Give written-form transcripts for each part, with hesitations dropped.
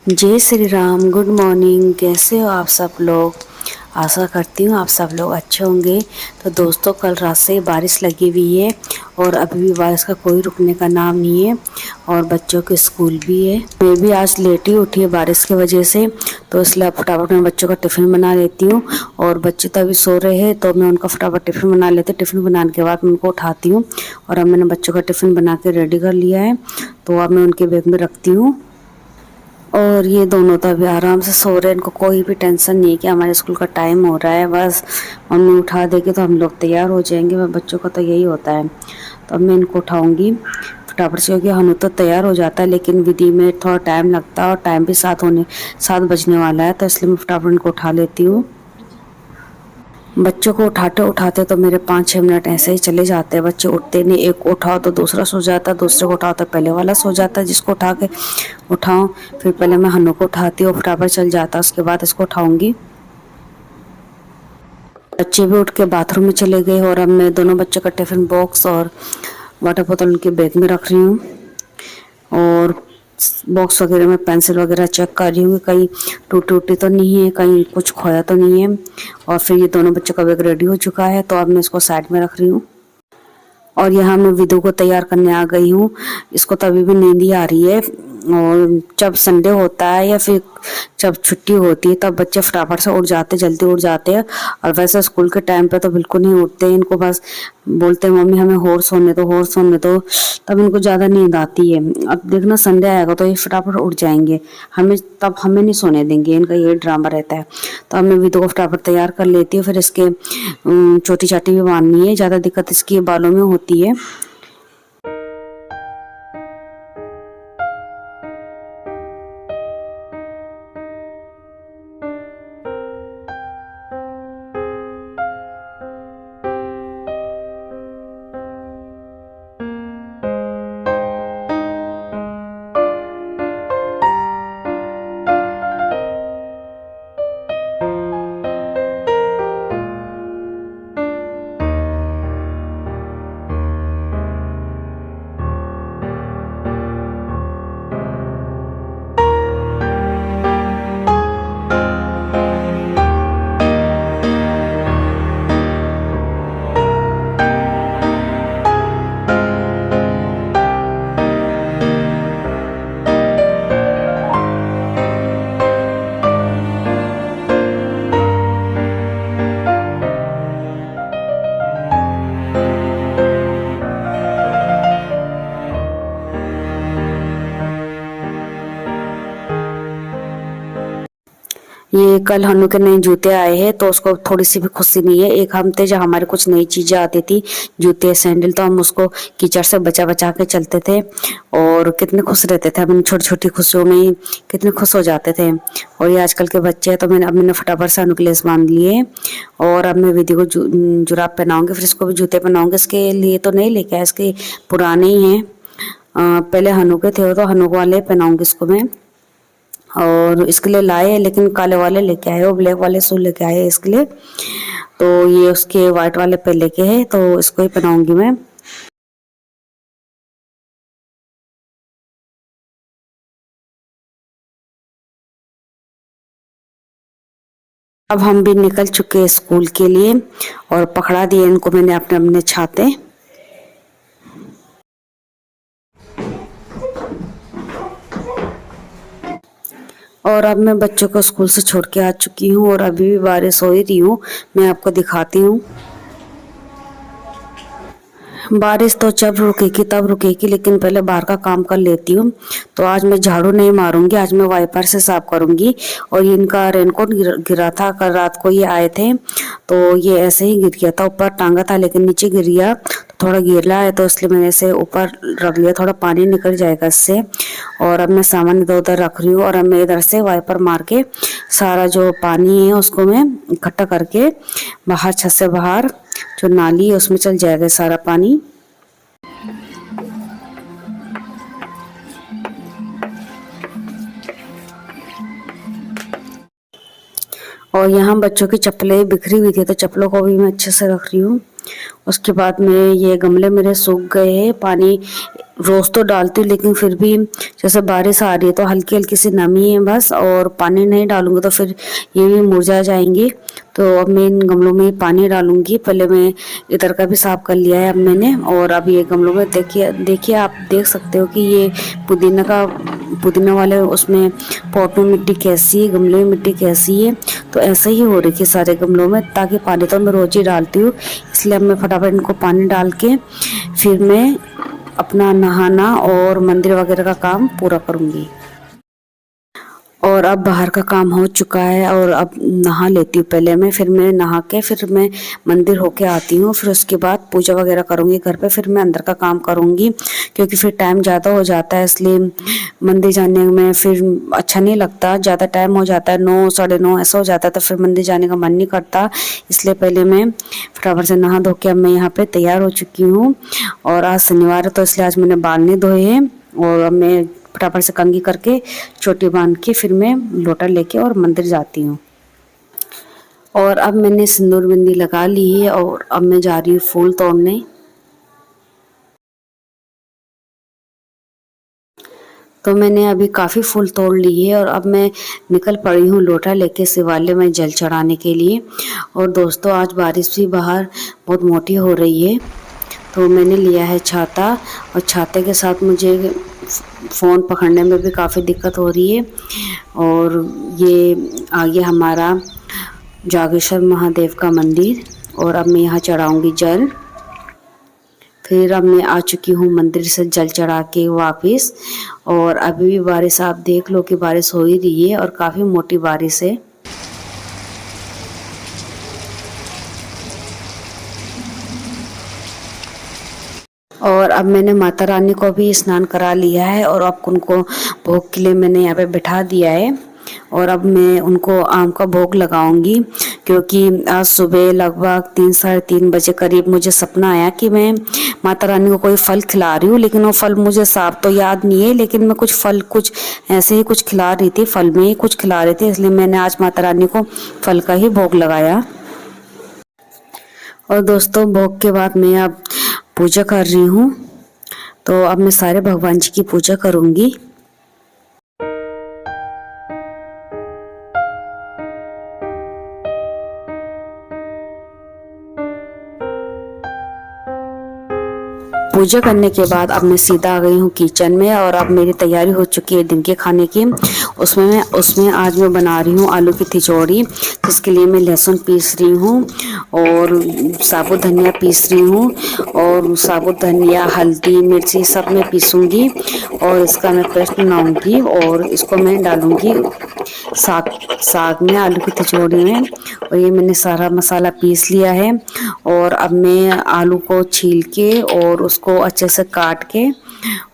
जय Shri Ram. Good morning. कैसे हो आप सब लोग? आशा करती हूँ आप सब लोग अच्छे होंगे। तो दोस्तों, कल रात से बारिश लगी हुई है और अभी भी बारिश का कोई रुकने का नाम नहीं है और बच्चों के स्कूल भी है। मैं भी आज लेट ही उठी है बारिश की वजह से, तो इसलिए फटाफट मैं बच्चों का टिफ़िन बना लेती हूँ। और बच्चे तो अभी सो रहे हैं तो मैं उनका फटाफट टिफ़िन बना लेती हूँ। टिफ़िन बनाने के बाद मैं उनको उठाती हूँ और अब मैंने बच्चों का टिफ़िन बना के रेडी कर लिया है, तो अब मैं उनके बैग में रखती हूँ। और ये दोनों तो अभी आराम से सो रहे हैं, इनको कोई भी टेंशन नहीं है कि हमारे स्कूल का टाइम हो रहा है। बस मम्मी उठा देगी तो हम लोग तैयार हो जाएंगे। वह बच्चों का तो यही होता है। तो अब मैं इनको उठाऊंगी फटाफट से, क्योंकि हनु तो तैयार हो जाता है लेकिन विधि में थोड़ा टाइम लगता है और टाइम भी 7 बजने वाला है, तो इसलिए मैं फटाफट इनको उठा लेती हूँ। बच्चों को उठाते उठाते तो मेरे 5-6 मिनट ऐसे ही चले जाते हैं। बच्चे उठते नहीं, एक उठाओ तो दूसरा सो जाता है, दूसरे को उठाओ तो पहले वाला सो जाता है। जिसको उठा के उठाऊं, फिर पहले मैं हनु को उठाती हूँ, फटाफट चल जाता है, उसके बाद इसको उठाऊंगी। बच्चे भी उठ के बाथरूम में चले गए और अब मैं दोनों बच्चों का टिफिन बॉक्स और वाटर बोतल उनके बैग में रख रही हूँ। और बॉक्स वगैरह में पेंसिल वगैरह चेक कर रही हूँ कहीं टूटी टूटी तो नहीं है, कहीं कुछ खोया तो नहीं है। और फिर ये दोनों बच्चों का बैग रेडी हो चुका है, तो अब मैं इसको साइड में रख रही हूँ। और यहाँ मैं विदु को तैयार करने आ गई हूँ। इसको तो अभी भी नींद ही आ रही है। और जब संडे होता है या फिर जब छुट्टी होती है तब बच्चे फटाफट से उठ जाते, जल्दी उठ जाते हैं। और वैसे स्कूल के टाइम पे तो बिल्कुल नहीं उठते। इनको बस बोलते हैं मम्मी हमें और सोने दो, और सोने दो, तब इनको ज़्यादा नींद आती है। अब देखना संडे आएगा तो ये फटाफट उठ जाएंगे, हमें नहीं सोने देंगे। इनका ये ड्रामा रहता है। तो अब मैं विदु को फटाफट तैयार कर लेती हूँ। फिर इसके चोटी चाटी भी बांधनी है, ज़्यादा दिक्कत इसकी बालों में होती है। ये कल हनु के नए जूते आए हैं तो उसको थोड़ी सी भी खुशी नहीं है। एक हम थे जब हमारे कुछ नई चीजें आती थी, जूते सैंडल, तो हम उसको कीचड़ से बचा बचा के चलते थे और कितने खुश रहते थे। हम छोटी छोटी खुशियों में ही कितने खुश हो जाते थे। और ये आजकल के बच्चे हैं, तो मैंने फटाफट से हनु के लेस बांध लिए और अब मैं विधि को जुराब पहनाऊंगी, फिर इसको भी जूते पहनाऊंगी। इसके लिए तो नहीं लेके आए, इसके पुराने ही हैं। पहले हनु के थे तो हनु वाले पहनाऊंगी इसको मैं। और इसके लिए लाए लेकिन काले वाले लेके आए, वो ब्लैक वाले शूज लेके आए इसके लिए। तो ये उसके वाइट वाले पे लेके है, तो इसको ही पहनाऊंगी मैं। अब हम भी निकल चुके हैं स्कूल के लिए और पकड़ा दिए इनको मैंने अपने अपने छाते। और अब मैं बच्चों को स्कूल से छोड़ के आ चुकी हूँ और अभी भी बारिश हो ही रही हूँ। मैं आपको दिखाती हूँ। बारिश तो जब रुकेगी तब रुकेगी, लेकिन पहले बाहर का काम कर लेती हूँ। तो आज मैं झाड़ू नहीं मारूंगी, आज मैं वाइपर से साफ करूंगी। और इनका रेनकोट गिरा था, कल रात को ये आए थे तो ये ऐसे ही गिर गया था। ऊपर टांगा था लेकिन नीचे गिर गया, तो थोड़ा गीला है तो इसलिए मैंने इसे ऊपर रख लिया, थोड़ा पानी निकल जाएगा इससे। और अब मैं सामान इधर उधर रख रही हूँ और अब मैं इधर से वाइपर मार के सारा जो पानी है उसको मैं इकट्ठा करके बाहर, छत से बाहर जो नाली है उसमें चल जाएगा सारा पानी। और यहाँ बच्चों की चप्पलें बिखरी हुई थी तो चप्पलों को भी मैं अच्छे से रख रही हूँ। उसके बाद में ये गमले मेरे सूख गए हैं। पानी रोज तो डालती हूँ लेकिन फिर भी जैसे बारिश आ रही है तो हल्की हल्की सी नमी है बस, और पानी नहीं डालूंगी तो फिर ये भी मुरझा जाएंगे। तो अब मैं इन गमलों में पानी डालूंगी। पहले मैं इधर का भी साफ कर लिया है अब मैंने, और अब ये गमलों में देखिए देखिए आप देख सकते हो कि ये पुदीना वाले उसमें पॉट में मिट्टी कैसी है, गमले में मिट्टी कैसी है। तो ऐसा ही हो रही है सारे गमलों में, ताकि पानी तो मैं रोज ही डालती हूँ, इसलिए अब मैं फटाफट इनको पानी डाल के फिर मैं अपना नहाना और मंदिर वगैरह का काम पूरा करूंगी। और अब बाहर का काम हो चुका है और अब नहा लेती हूँ पहले मैं, फिर मैं नहा के फिर मैं मंदिर होके आती हूँ, फिर उसके बाद पूजा वगैरह करूँगी घर पे, फिर मैं अंदर का काम करूँगी क्योंकि फिर टाइम ज़्यादा हो जाता है, इसलिए मंदिर जाने में फिर अच्छा नहीं लगता, ज़्यादा टाइम हो जाता है, 9 साढ़े 9 ऐसा हो जाता है, तो फिर मंदिर जाने का मन नहीं करता। इसलिए पहले मैं फटाफट से नहा धो के अब मैं यहाँ पे तैयार हो चुकी हूँ। और आज शनिवार है तो इसलिए आज मैंने बाल नहीं धोए हैं, और अब मैं फटाफट से कंघी करके चोटी बांध के फिर मैं लोटा लेके और मंदिर जाती हूँ। और अब मैंने सिंदूर बिंदी लगा ली है और अब मैं जा रही हूँ फूल तोड़ने। तो मैंने अभी काफ़ी फूल तोड़ लिए और अब मैं निकल पड़ी हूँ लोटा लेके शिवालय में जल चढ़ाने के लिए। और दोस्तों आज बारिश भी बाहर बहुत मोटी हो रही है, तो मैंने लिया है छाता, और छाते के साथ मुझे फ़ोन पकड़ने में भी काफ़ी दिक्कत हो रही है। और ये आगे हमारा जागेश्वर महादेव का मंदिर, और अब मैं यहाँ चढ़ाऊँगी जल। फिर अब मैं आ चुकी हूँ मंदिर से जल चढ़ा के वापस, और अभी भी बारिश आप देख लो कि बारिश हो ही रही है और काफ़ी मोटी बारिश है। और अब मैंने माता रानी को भी स्नान करा लिया है, और अब उनको भोग के लिए मैंने यहाँ पे बिठा दिया है। और अब मैं उनको आम का भोग लगाऊंगी, क्योंकि आज सुबह लगभग 3 साढ़े 3 बजे करीब मुझे सपना आया कि मैं माता रानी को कोई फल खिला रही हूँ, लेकिन वो फल मुझे साफ तो याद नहीं है, लेकिन मैं कुछ फल कुछ ऐसे ही कुछ खिला रही थी, फल में ही कुछ खिला रही थी, इसलिए मैंने आज माता रानी को फल का ही भोग लगाया। और दोस्तों भोग के बाद मैं अब पूजा कर रही हूँ, तो अब मैं सारे भगवान जी की पूजा करूँगी। पूजा करने के बाद अब मैं सीधा आ गई हूँ किचन में, और अब मेरी तैयारी हो चुकी है दिन के खाने की। उसमें आज मैं बना रही हूँ आलू की तिचौड़ी, जिसके लिए मैं लहसुन पीस रही हूँ और साबुत धनिया पीस रही हूँ, और साबुत धनिया हल्दी मिर्ची सब मैं पीसूँगी, और इसका मैं पेस्ट बनाऊँगी और इसको मैं डालूँगी साग साग में, आलू की तिचौड़ी में। और ये मैंने सारा मसाला पीस लिया है, और अब मैं आलू को छील के और उसको अच्छे से काट के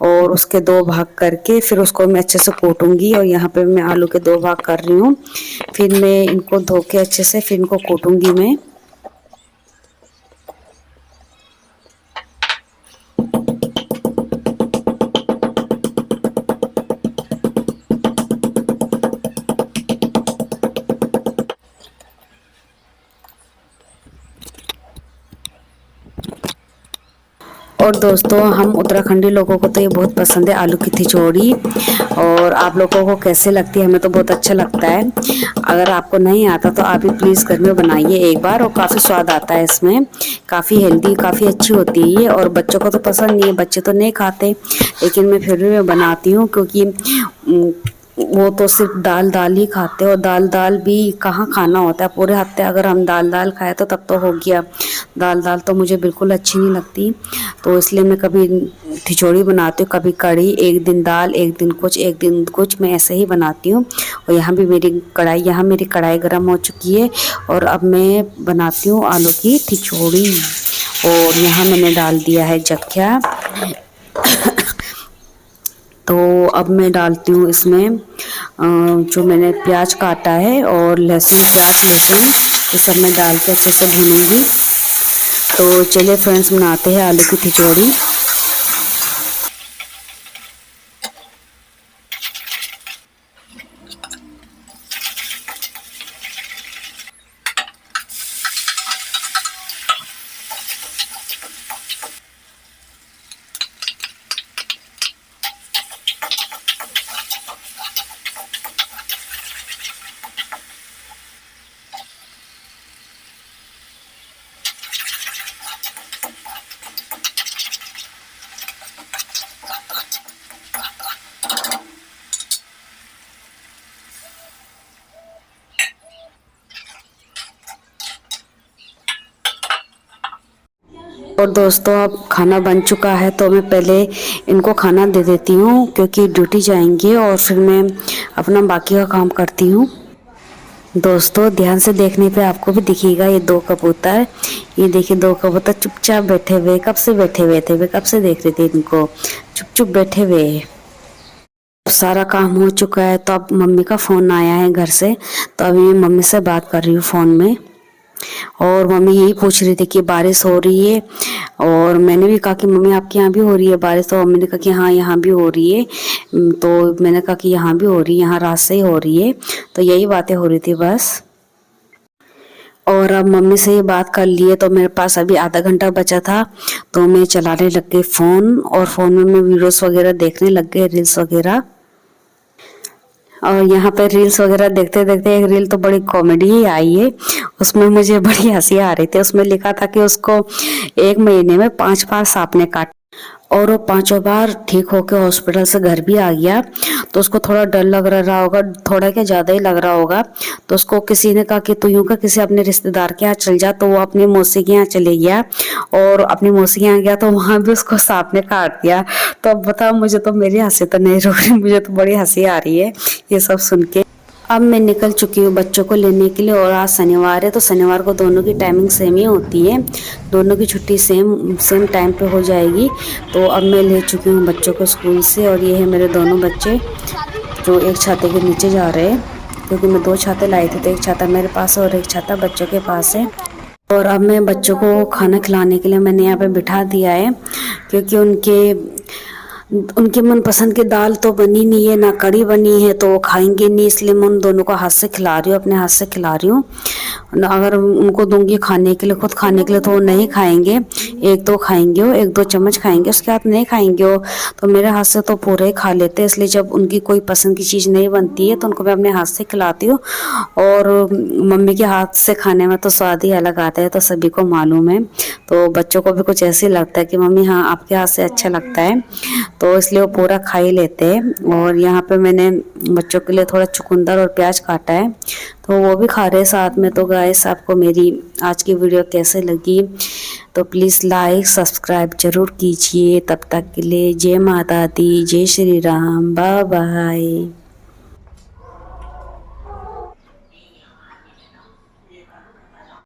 और उसके 2 भाग करके फिर उसको मैं अच्छे से कूटूंगी। और यहाँ पे मैं आलू के 2 भाग कर रही हूँ, फिर मैं इनको धो के अच्छे से फिर इनको कूटूंगी मैं। और दोस्तों हम उत्तराखंडी लोगों को तो ये बहुत पसंद है आलू की तिचौड़ी, और आप लोगों को कैसे लगती है, हमें तो बहुत अच्छा लगता है। अगर आपको नहीं आता तो आप भी प्लीज़ घर में बनाइए एक बार, और काफ़ी स्वाद आता है इसमें, काफ़ी हेल्दी काफ़ी अच्छी होती है ये। और बच्चों को तो पसंद नहीं है, बच्चे तो नहीं खाते, लेकिन मैं फिर भी मैं बनाती हूँ, क्योंकि वो तो सिर्फ दाल दाल ही खाते हैं, और दाल दाल भी कहाँ खाना होता है पूरे हफ्ते, अगर हम दाल दाल खाए तो तब तो हो गया। दाल दाल तो मुझे बिल्कुल अच्छी नहीं लगती, तो इसलिए मैं कभी खिचड़ी बनाती हूँ, कभी कढ़ी, एक दिन दाल एक दिन कुछ मैं ऐसे ही बनाती हूँ। और यहाँ मेरी कढ़ाई गर्म हो चुकी है, और अब मैं बनाती हूँ आलू की खिचड़ी। और यहाँ मैंने डाल दिया है जख्या। तो अब मैं डालती हूँ इसमें जो मैंने प्याज काटा है, और लहसुन ये सब मैं डाल के अच्छे से भूनूंगी। तो चलिए फ्रेंड्स बनाते हैं आलू की खिचड़ी। और दोस्तों अब खाना बन चुका है तो मैं पहले इनको खाना दे देती हूँ क्योंकि ड्यूटी जाएंगे और फिर मैं अपना बाकी का काम करती हूँ। दोस्तों ध्यान से देखने पे आपको भी दिखेगा ये 2 कबूतर, ये देखिए 2 कबूतर चुपचाप बैठे हुए, कब से बैठे हुए थे, वे कब से देख रहे थे इनको, चुप चुप बैठे हुए। सारा काम हो चुका है तो अब मम्मी का फ़ोन आया है घर से, तो अभी मैं मम्मी से बात कर रही हूँ फ़ोन में। और मम्मी यही पूछ रही थी कि बारिश हो रही है, और मैंने भी कहा कि मम्मी आपके यहाँ भी हो रही है बारिश, तो मम्मी ने कहा कि हाँ यहाँ भी हो रही है। तो मैंने कहा कि यहाँ भी हो रही है, यहाँ रात से ही हो रही है। तो यही बातें हो रही थी बस। और अब मम्मी से ये बात कर लिए तो मेरे पास अभी आधा घंटा बचा था, तो मैं चलाने लग गई फ़ोन, और फ़ोन में मैं वीडियोस वगैरह देखने लग गई, रील्स वगैरह। और यहाँ पे रील्स वगैरह देखते देखते एक रील तो बड़ी कॉमेडी ही आई है, उसमें मुझे बड़ी हंसी आ रही थी। उसमें लिखा था कि उसको 1 महीने में 5 बार सांप ने काटा, और वो 5 बार ठीक होकर हॉस्पिटल से घर भी आ गया। तो उसको थोड़ा डर लग रहा होगा, थोड़ा क्या ज़्यादा ही लग रहा होगा। तो उसको किसी ने कहा कि तू यूँ का किसी अपने रिश्तेदार के यहाँ चल जा, तो वो अपनी मौसी के यहाँ चले गया, और अपनी मौसी के यहाँ गया तो वहाँ भी उसको सांप ने काट दिया। तो अब बताओ, मुझे तो मेरी हंसी तो नहीं रुक रही, मुझे तो बड़ी हंसी आ रही है ये सब सुन के। अब मैं निकल चुकी हूँ बच्चों को लेने के लिए, और आज शनिवार है तो शनिवार को दोनों की टाइमिंग सेम ही होती है, दोनों की छुट्टी सेम टाइम पे हो जाएगी। तो अब मैं ले चुकी हूँ बच्चों को स्कूल से, और ये है मेरे दोनों बच्चे जो एक छाते के नीचे जा रहे हैं, क्योंकि मैं 2 छाते लाई थी, तो एक छाता मेरे पास है और एक छाता बच्चों के पास है। और अब मैं बच्चों को खाना खिलाने के लिए मैंने यहाँ पे बिठा दिया है, क्योंकि उनके मनपसंद की दाल तो बनी नहीं है, ना कड़ी बनी है, तो वो खाएंगे नहीं, इसलिए मैं उन दोनों को हाथ से खिला रही हूँ, अपने हाथ से खिला रही हूँ। अगर उनको दूंगी खाने के लिए, खुद खाने के लिए, तो वो नहीं खाएंगे, 1-2 खाएंगे, वो 1-2 चम्मच खाएंगे, उसके बाद नहीं खाएंगे वो। तो मेरे हाथ से तो पूरे ही खा लेते हैं, इसलिए जब उनकी कोई पसंद की चीज़ नहीं बनती है तो उनको मैं अपने हाथ से खिलाती हूँ। और मम्मी के हाथ से खाने में तो स्वाद ही अलग आता है, तो सभी को मालूम है। तो बच्चों को भी कुछ ऐसे ही लगता है कि मम्मी हाँ आपके हाथ से अच्छा लगता है, तो इसलिए वो पूरा खा ही लेते हैं। और यहाँ पे मैंने बच्चों के लिए थोड़ा चुकंदर और प्याज काटा है, तो वो भी खा रहे साथ में। तो गाइस, आपको मेरी आज की वीडियो कैसे लगी तो प्लीज़ लाइक सब्सक्राइब जरूर कीजिए। तब तक के लिए जय माता दी, जय श्री राम, बाय बाय।